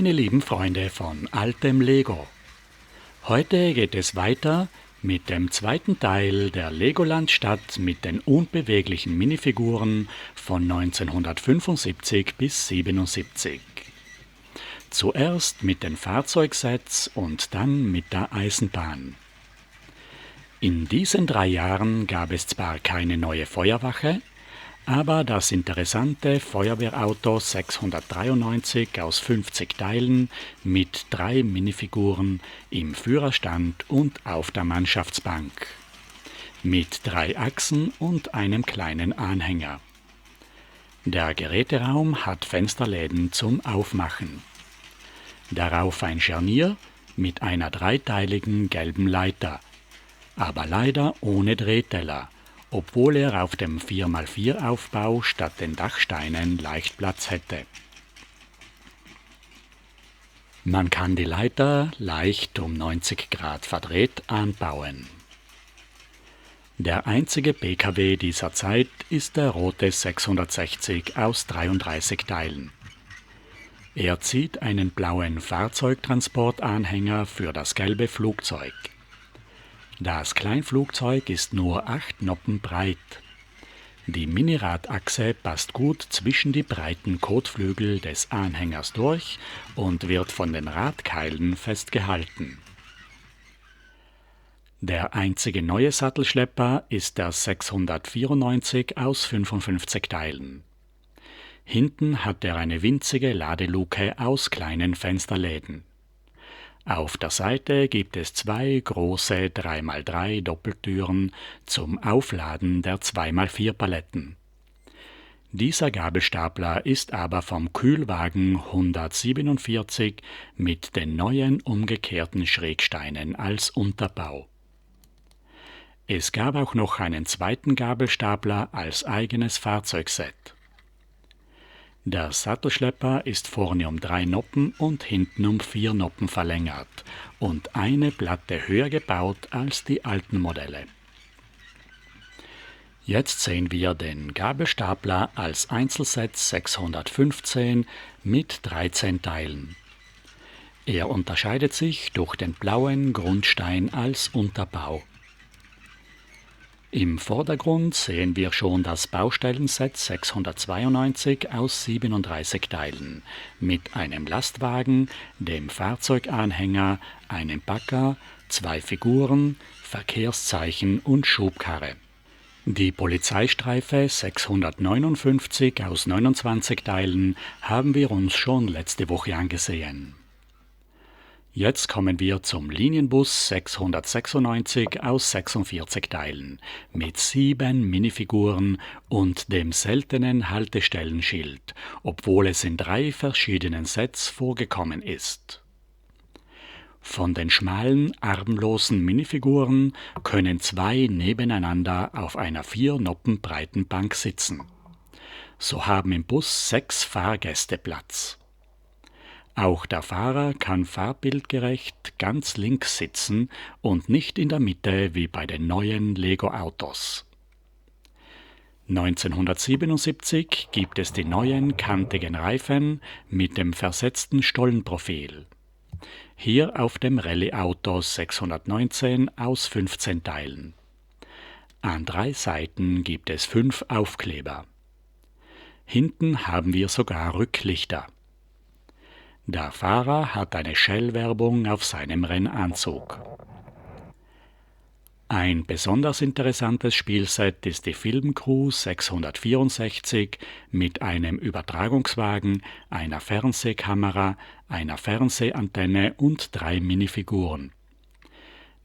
meine lieben Freunde von altem Lego. Heute geht es weiter mit dem zweiten Teil der Legoland-Stadt mit den unbeweglichen Minifiguren von 1975 bis 77. Zuerst mit den Fahrzeugsets und dann mit der Eisenbahn. In diesen 3 Jahren gab es zwar keine neue Feuerwache, aber das interessante Feuerwehrauto 693 aus 50 Teilen mit 3 Minifiguren im Führerstand und auf der Mannschaftsbank. Mit 3 Achsen und einem kleinen Anhänger. Der Geräteraum hat Fensterläden zum Aufmachen. Darauf ein Scharnier mit einer dreiteiligen gelben Leiter, aber leider ohne Drehteller, obwohl er auf dem 4x4 Aufbau statt den Dachsteinen leicht Platz hätte. Man kann die Leiter leicht um 90 Grad verdreht anbauen. Der einzige PKW dieser Zeit ist der rote 660 aus 33 Teilen. Er zieht einen blauen Fahrzeugtransportanhänger für das gelbe Flugzeug. Das Kleinflugzeug ist nur 8 Noppen breit. Die Miniradachse passt gut zwischen die breiten Kotflügel des Anhängers durch und wird von den Radkeilen festgehalten. Der einzige neue Sattelschlepper ist der 694 aus 55 Teilen. Hinten hat er eine winzige Ladeluke aus kleinen Fensterläden. Auf der Seite gibt es 2 große 3x3 Doppeltüren zum Aufladen der 2x4 Paletten. Dieser Gabelstapler ist aber vom Kühlwagen 147 mit den neuen umgekehrten Schrägsteinen als Unterbau. Es gab auch noch einen zweiten Gabelstapler als eigenes Fahrzeugset. Der Sattelschlepper ist vorne um 3 Noppen und hinten um 4 Noppen verlängert und eine Platte höher gebaut als die alten Modelle. Jetzt sehen wir den Gabelstapler als Einzelset 615 mit 13 Teilen. Er unterscheidet sich durch den blauen Grundstein als Unterbau. Im Vordergrund sehen wir schon das Baustellenset 692 aus 37 Teilen mit einem Lastwagen, dem Fahrzeuganhänger, einem Bagger, 2 Figuren, Verkehrszeichen und Schubkarre. Die Polizeistreife 659 aus 29 Teilen haben wir uns schon letzte Woche angesehen. Jetzt kommen wir zum Linienbus 696 aus 46 Teilen mit 7 Minifiguren und dem seltenen Haltestellenschild, obwohl es in 3 verschiedenen Sets vorgekommen ist. Von den schmalen, armlosen Minifiguren können 2 nebeneinander auf einer 4 Noppen breiten Bank sitzen. So haben im Bus 6 Fahrgäste Platz. Auch der Fahrer kann farbbildgerecht ganz links sitzen und nicht in der Mitte wie bei den neuen Lego-Autos. 1977 gibt es die neuen kantigen Reifen mit dem versetzten Stollenprofil. Hier auf dem Rallye-Auto 619 aus 15 Teilen. An 3 Seiten gibt es 5 Aufkleber. Hinten haben wir sogar Rücklichter. Der Fahrer hat eine Shell-Werbung auf seinem Rennanzug. Ein besonders interessantes Spielset ist die Filmcrew 664 mit einem Übertragungswagen, einer Fernsehkamera, einer Fernsehantenne und 3 Minifiguren.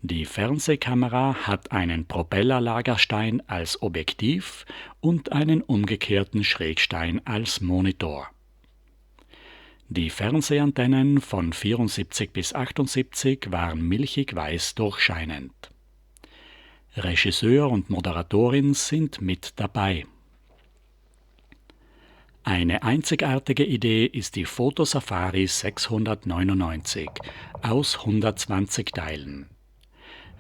Die Fernsehkamera hat einen Propellerlagerstein als Objektiv und einen umgekehrten Schrägstein als Monitor. Die Fernsehantennen von 74 bis 78 waren milchig weiß durchscheinend. Regisseur und Moderatorin sind mit dabei. Eine einzigartige Idee ist die Fotosafari 699 aus 120 Teilen.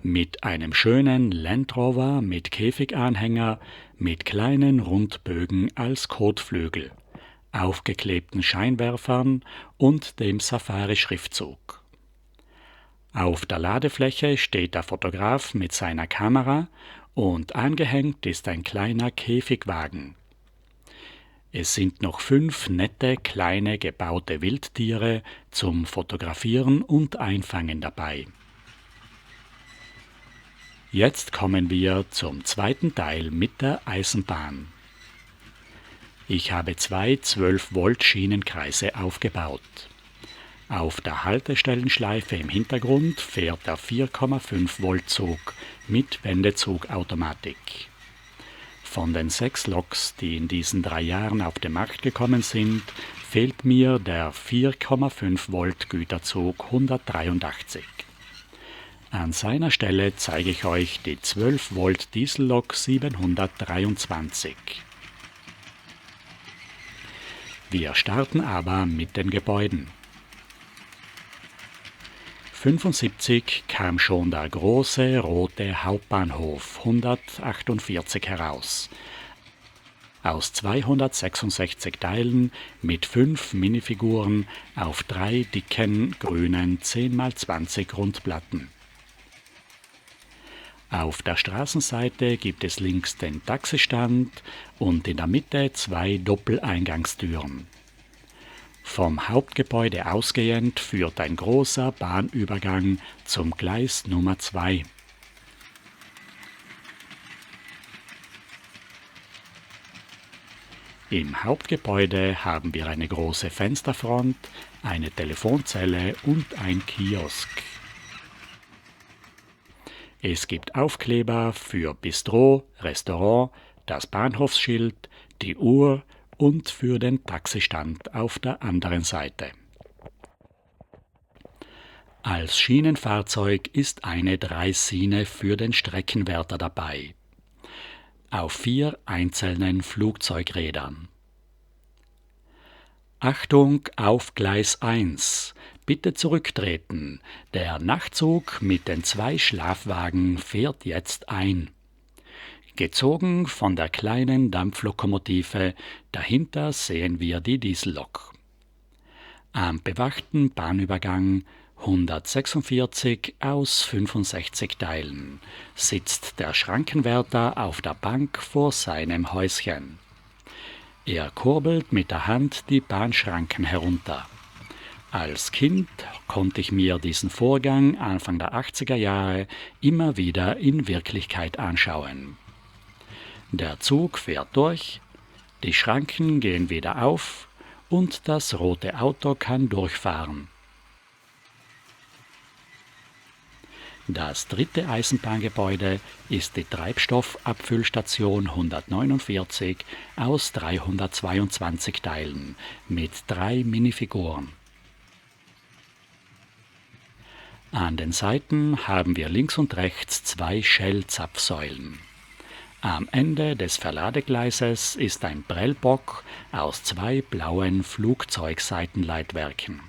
Mit einem schönen Land Rover mit Käfiganhänger, mit kleinen Rundbögen als Kotflügel. aufgeklebten Scheinwerfern und dem Safari-Schriftzug. Auf der Ladefläche steht der Fotograf mit seiner Kamera und angehängt ist ein kleiner Käfigwagen. Es sind noch 5 nette, kleine, gebaute Wildtiere zum Fotografieren und Einfangen dabei. Jetzt kommen wir zum zweiten Teil mit der Eisenbahn. Ich habe 2 12-Volt-Schienenkreise aufgebaut. Auf der Haltestellenschleife im Hintergrund fährt der 4,5-Volt-Zug mit Wendezugautomatik. Von den 6 Loks, die in diesen 3 Jahren auf den Markt gekommen sind, fehlt mir der 4,5-Volt-Güterzug 183. An seiner Stelle zeige ich euch die 12-Volt-Diesellok 723. Wir starten aber mit den Gebäuden. 1975 kam schon der große rote Hauptbahnhof 148 heraus. Aus 266 Teilen mit 5 Minifiguren auf 3 dicken grünen 10x20 Rundplatten. Auf der Straßenseite gibt es links den Taxistand und in der Mitte 2 Doppeleingangstüren. Vom Hauptgebäude ausgehend führt ein großer Bahnübergang zum Gleis Nummer 2. Im Hauptgebäude haben wir eine große Fensterfront, eine Telefonzelle und ein Kiosk. Es gibt Aufkleber für Bistro, Restaurant, das Bahnhofsschild, die Uhr und für den Taxistand auf der anderen Seite. Als Schienenfahrzeug ist eine Draisine für den Streckenwärter dabei, auf 4 einzelnen Flugzeugrädern. Achtung auf Gleis 1, bitte zurücktreten, der Nachtzug mit den 2 Schlafwagen fährt jetzt ein. Gezogen von der kleinen Dampflokomotive, dahinter sehen wir die Diesellok. Am bewachten Bahnübergang 146 aus 65 Teilen sitzt der Schrankenwärter auf der Bank vor seinem Häuschen. Er kurbelt mit der Hand die Bahnschranken herunter. Als Kind konnte ich mir diesen Vorgang Anfang der 80er Jahre immer wieder in Wirklichkeit anschauen. Der Zug fährt durch, die Schranken gehen wieder auf und das rote Auto kann durchfahren. Das dritte Eisenbahngebäude ist die Treibstoffabfüllstation 149 aus 322 Teilen mit 3 Minifiguren. An den Seiten haben wir links und rechts 2 Shell-Zapfsäulen. Am Ende des Verladegleises ist ein Prellbock aus 2 blauen Flugzeugseitenleitwerken.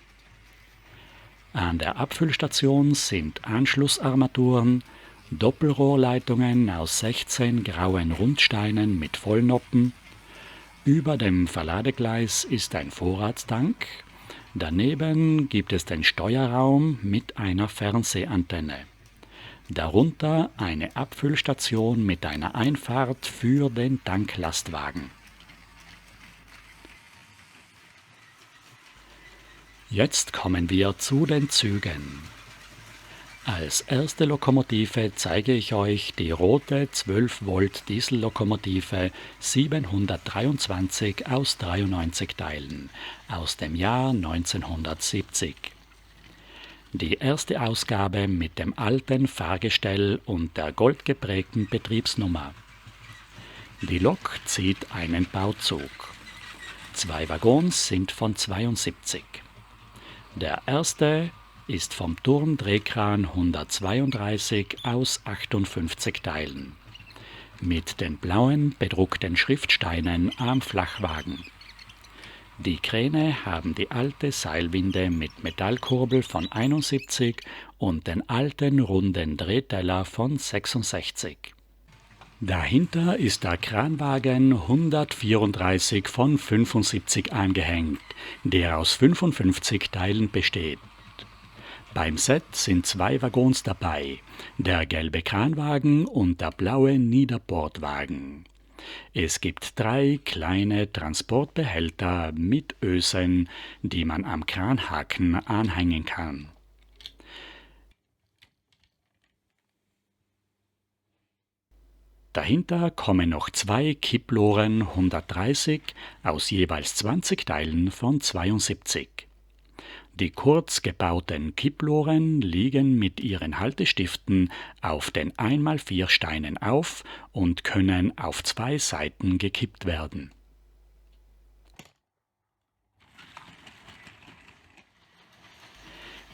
An der Abfüllstation sind Anschlussarmaturen, Doppelrohrleitungen aus 16 grauen Rundsteinen mit Vollnoppen. Über dem Verladegleis ist ein Vorratstank. Daneben gibt es den Steuerraum mit einer Fernsehantenne. Darunter eine Abfüllstation mit einer Einfahrt für den Tanklastwagen. Jetzt kommen wir zu den Zügen. Als erste Lokomotive zeige ich euch die rote 12-Volt Diesellokomotive 723 aus 93 Teilen aus dem Jahr 1970. Die erste Ausgabe mit dem alten Fahrgestell und der goldgeprägten Betriebsnummer. Die Lok zieht einen Bauzug. 2 Waggons sind von 72. Der erste ist vom Turmdrehkran 132 aus 58 Teilen. Mit den blauen bedruckten Schriftsteinen am Flachwagen. Die Kräne haben die alte Seilwinde mit Metallkurbel von 71 und den alten runden Drehteller von 66. Dahinter ist der Kranwagen 134 von 75 angehängt, der aus 55 Teilen besteht. Beim Set sind 2 Waggons dabei, der gelbe Kranwagen und der blaue Niederbordwagen. Es gibt 3 kleine Transportbehälter mit Ösen, die man am Kranhaken anhängen kann. Dahinter kommen noch 2 Kipploren 130 aus jeweils 20 Teilen von 72. Die kurz gebauten Kipploren liegen mit ihren Haltestiften auf den 1x4 Steinen auf und können auf 2 Seiten gekippt werden.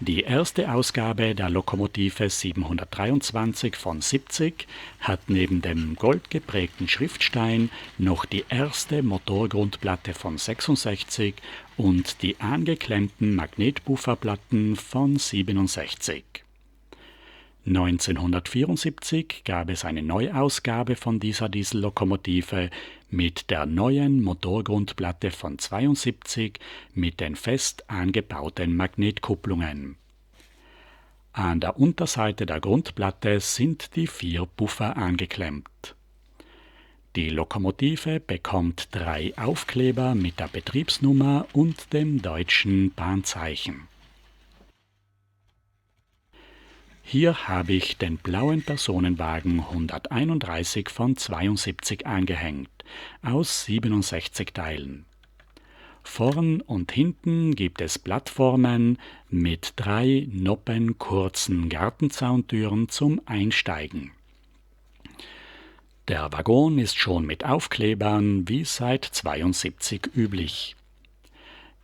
Die erste Ausgabe der Lokomotive 723 von 70 hat neben dem goldgeprägten Schriftstein noch die erste Motorgrundplatte von 66 und die angeklemmten Magnetpufferplatten von 67. 1974 gab es eine Neuausgabe von dieser Diesellokomotive mit der neuen Motorgrundplatte von 72 mit den fest angebauten Magnetkupplungen. An der Unterseite der Grundplatte sind die 4 Puffer angeklemmt. Die Lokomotive bekommt 3 Aufkleber mit der Betriebsnummer und dem deutschen Bahnzeichen. Hier habe ich den blauen Personenwagen 131 von 72 angehängt, aus 67 Teilen. Vorn und hinten gibt es Plattformen mit 3 noppenkurzen Gartenzauntüren zum Einsteigen. Der Waggon ist schon mit Aufklebern wie seit 72 üblich.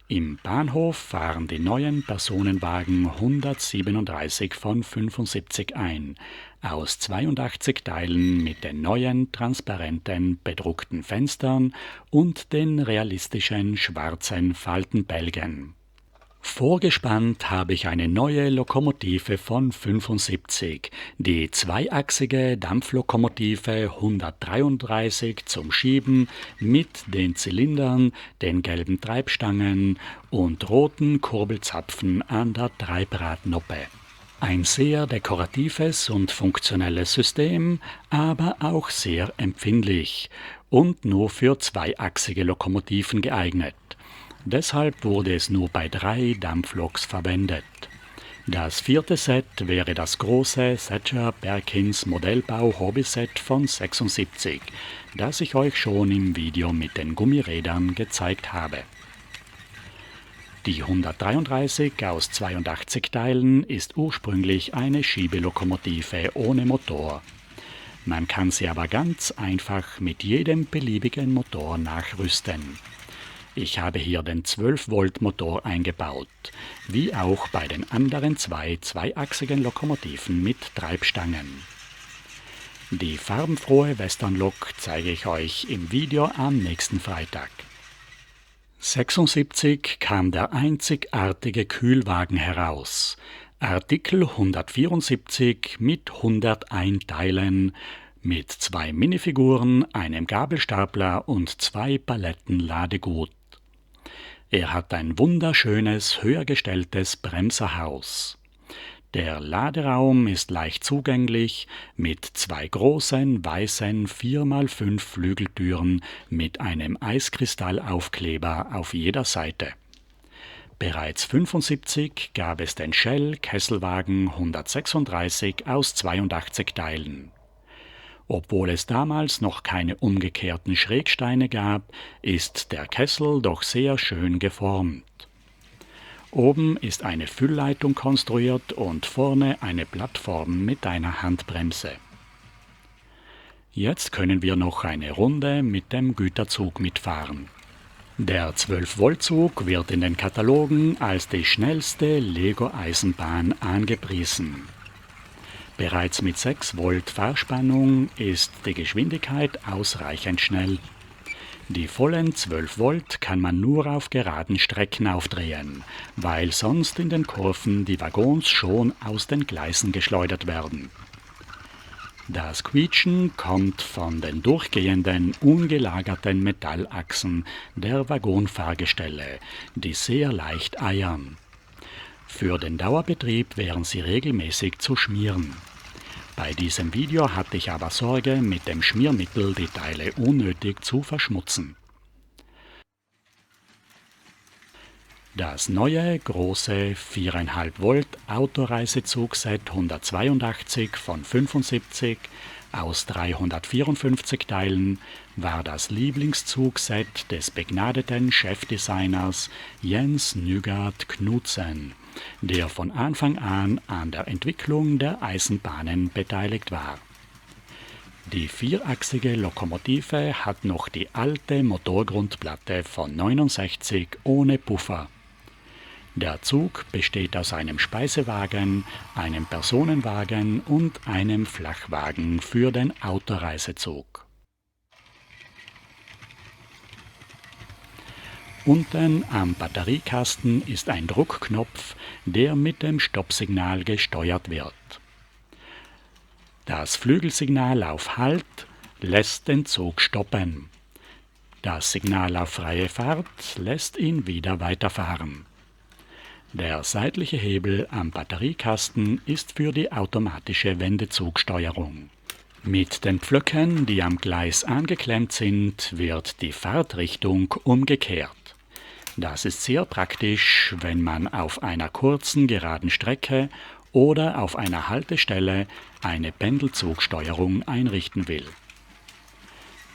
Im Bahnhof fahren die neuen Personenwagen 137 von 75 ein, aus 82 Teilen mit den neuen transparenten bedruckten Fenstern und den realistischen schwarzen Faltenbälgen. Vorgespannt habe ich eine neue Lokomotive von 75, die zweiachsige Dampflokomotive 133 zum Schieben mit den Zylindern, den gelben Treibstangen und roten Kurbelzapfen an der Treibradnoppe. Ein sehr dekoratives und funktionelles System, aber auch sehr empfindlich und nur für zweiachsige Lokomotiven geeignet. Deshalb wurde es nur bei 3 Dampfloks verwendet. Das 4. Set wäre das große Thatcher-Perkins Modellbau Hobbyset von 76, das ich euch schon im Video mit den Gummirädern gezeigt habe. Die 133 aus 82 Teilen ist ursprünglich eine Schiebelokomotive ohne Motor. Man kann sie aber ganz einfach mit jedem beliebigen Motor nachrüsten. Ich habe hier den 12-Volt-Motor eingebaut, wie auch bei den anderen 2 zweiachsigen Lokomotiven mit Treibstangen. Die farbenfrohe Westernlok zeige ich euch im Video am nächsten Freitag. 76 kam der einzigartige Kühlwagen heraus, Artikel 174 mit 101 Teilen, mit 2 Minifiguren, einem Gabelstapler und 2 Paletten Ladegut. Er hat ein wunderschönes, höher gestelltes Bremserhaus. Der Laderaum ist leicht zugänglich mit 2 großen, weißen 4x5 Flügeltüren mit einem Eiskristallaufkleber auf jeder Seite. Bereits 75 gab es den Shell Kesselwagen 136 aus 82 Teilen. Obwohl es damals noch keine umgekehrten Schrägsteine gab, ist der Kessel doch sehr schön geformt. Oben ist eine Füllleitung konstruiert und vorne eine Plattform mit einer Handbremse. Jetzt können wir noch eine Runde mit dem Güterzug mitfahren. Der 12-Volt-Zug wird in den Katalogen als die schnellste Lego-Eisenbahn angepriesen. Bereits mit 6 Volt Fahrspannung ist die Geschwindigkeit ausreichend schnell. Die vollen 12 Volt kann man nur auf geraden Strecken aufdrehen, weil sonst in den Kurven die Waggons schon aus den Gleisen geschleudert werden. Das Quietschen kommt von den durchgehenden, ungelagerten Metallachsen der Waggonfahrgestelle, die sehr leicht eiern. Für den Dauerbetrieb wären sie regelmäßig zu schmieren. Bei diesem Video hatte ich aber Sorge, mit dem Schmiermittel die Teile unnötig zu verschmutzen. Das neue, große 4,5 Volt Autoreisezugset 182 von 75 aus 354 Teilen war das Lieblingszugset des begnadeten Chefdesigners Jens Nygaard Knudsen, der von Anfang an der Entwicklung der Eisenbahnen beteiligt war. Die vierachsige Lokomotive hat noch die alte Motorgrundplatte von 69 ohne Puffer. Der Zug besteht aus einem Speisewagen, einem Personenwagen und einem Flachwagen für den Autoreisezug. Unten am Batteriekasten ist ein Druckknopf, der mit dem Stoppsignal gesteuert wird. Das Flügelsignal auf Halt lässt den Zug stoppen. Das Signal auf freie Fahrt lässt ihn wieder weiterfahren. Der seitliche Hebel am Batteriekasten ist für die automatische Wendezugsteuerung. Mit den Pflöcken, die am Gleis angeklemmt sind, wird die Fahrtrichtung umgekehrt. Das ist sehr praktisch, wenn man auf einer kurzen geraden Strecke oder auf einer Haltestelle eine Pendelzugsteuerung einrichten will.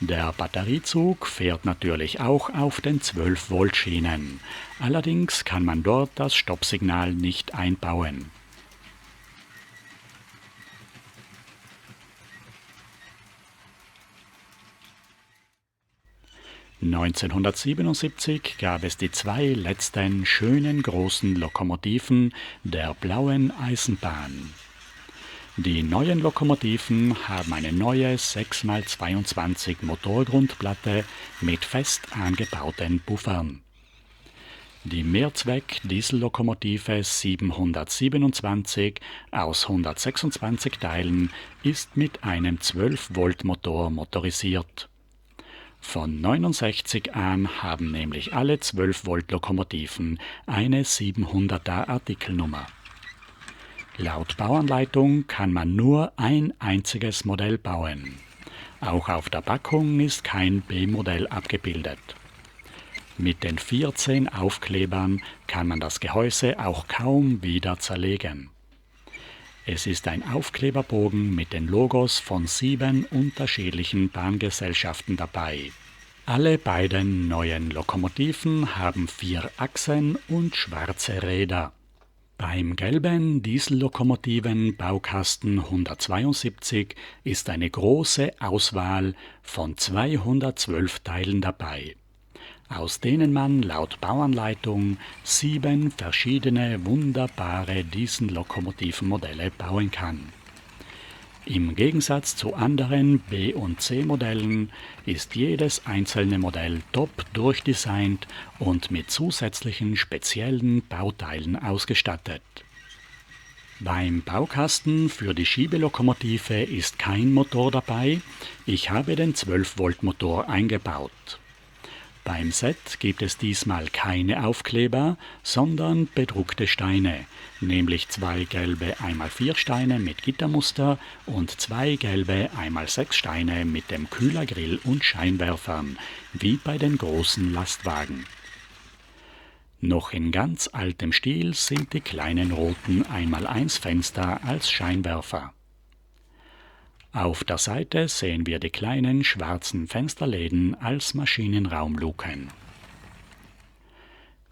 Der Batteriezug fährt natürlich auch auf den 12-Volt-Schienen, allerdings kann man dort das Stoppsignal nicht einbauen. (1977) gab es die zwei letzten schönen großen Lokomotiven der blauen Eisenbahn. Die neuen Lokomotiven haben eine neue 6x22 Motorgrundplatte mit fest angebauten Puffern. Die Mehrzweck-Diesellokomotive 727 aus 126 Teilen ist mit einem 12-Volt-Motor motorisiert. Von 69 an haben nämlich alle 12-Volt-Lokomotiven eine 700er Artikelnummer. Laut Bauanleitung kann man nur ein einziges Modell bauen. Auch auf der Packung ist kein B-Modell abgebildet. Mit den 14 Aufklebern kann man das Gehäuse auch kaum wieder zerlegen. Es ist ein Aufkleberbogen mit den Logos von 7 unterschiedlichen Bahngesellschaften dabei. Alle beiden neuen Lokomotiven haben 4 Achsen und schwarze Räder. Beim gelben Diesellokomotiven-Baukasten 172 ist eine große Auswahl von 212 Teilen dabei, aus denen man laut Bauanleitung 7 verschiedene wunderbare Diesellokomotivenmodelle bauen kann. Im Gegensatz zu anderen B- und C-Modellen ist jedes einzelne Modell top durchdesignt und mit zusätzlichen speziellen Bauteilen ausgestattet. Beim Baukasten für die Schiebelokomotive ist kein Motor dabei, ich habe den 12-Volt-Motor eingebaut. Beim Set gibt es diesmal keine Aufkleber, sondern bedruckte Steine, nämlich 2 gelbe 1x4 Steine mit Gittermuster und 2 gelbe 1x6 Steine mit dem Kühlergrill und Scheinwerfern, wie bei den großen Lastwagen. Noch in ganz altem Stil sind die kleinen roten 1x1 Fenster als Scheinwerfer. Auf der Seite sehen wir die kleinen schwarzen Fensterläden als Maschinenraumluken.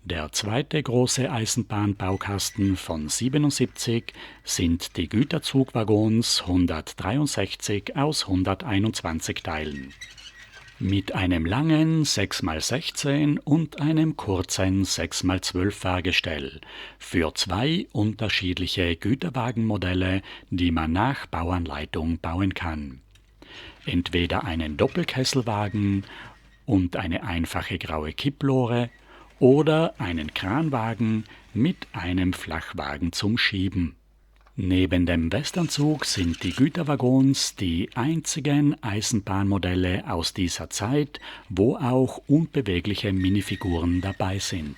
Der zweite große Eisenbahnbaukasten von 77 sind die Güterzugwaggons 163 aus 121 Teilen. Mit einem langen 6x16 und einem kurzen 6x12 Fahrgestell für 2 unterschiedliche Güterwagenmodelle, die man nach Bauanleitung bauen kann. Entweder einen Doppelkesselwagen und eine einfache graue Kipplore oder einen Kranwagen mit einem Flachwagen zum Schieben. Neben dem Westernzug sind die Güterwaggons die einzigen Eisenbahnmodelle aus dieser Zeit, wo auch unbewegliche Minifiguren dabei sind.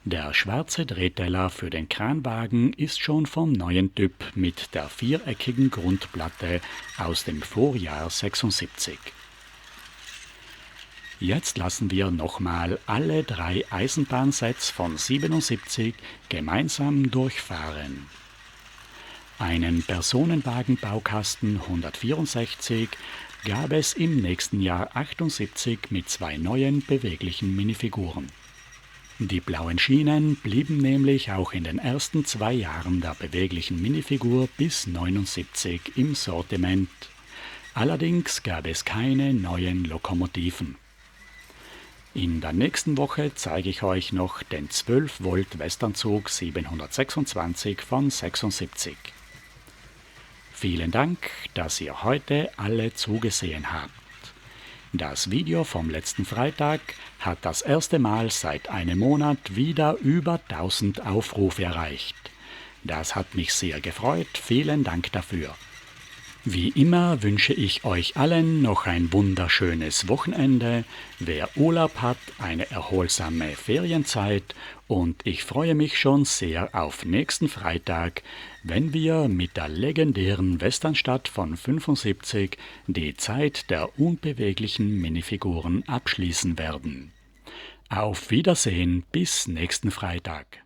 Der schwarze Drehteller für den Kranwagen ist schon vom neuen Typ mit der viereckigen Grundplatte aus dem Vorjahr 76. Jetzt lassen wir nochmal alle 3 Eisenbahnsets von 77 gemeinsam durchfahren. Einen Personenwagenbaukasten 164 gab es im nächsten Jahr 78 mit 2 neuen beweglichen Minifiguren. Die blauen Schienen blieben nämlich auch in den ersten 2 Jahren der beweglichen Minifigur bis 79 im Sortiment. Allerdings gab es keine neuen Lokomotiven. In der nächsten Woche zeige ich euch noch den 12 Volt Westernzug 726 von 76. Vielen Dank, dass ihr heute alle zugesehen habt. Das Video vom letzten Freitag hat das erste Mal seit einem Monat wieder über 1000 Aufrufe erreicht. Das hat mich sehr gefreut, vielen Dank dafür. Wie immer wünsche ich euch allen noch ein wunderschönes Wochenende, wer Urlaub hat, eine erholsame Ferienzeit und ich freue mich schon sehr auf nächsten Freitag, wenn wir mit der legendären Westernstadt von 75 die Zeit der unbeweglichen Minifiguren abschließen werden. Auf Wiedersehen bis nächsten Freitag.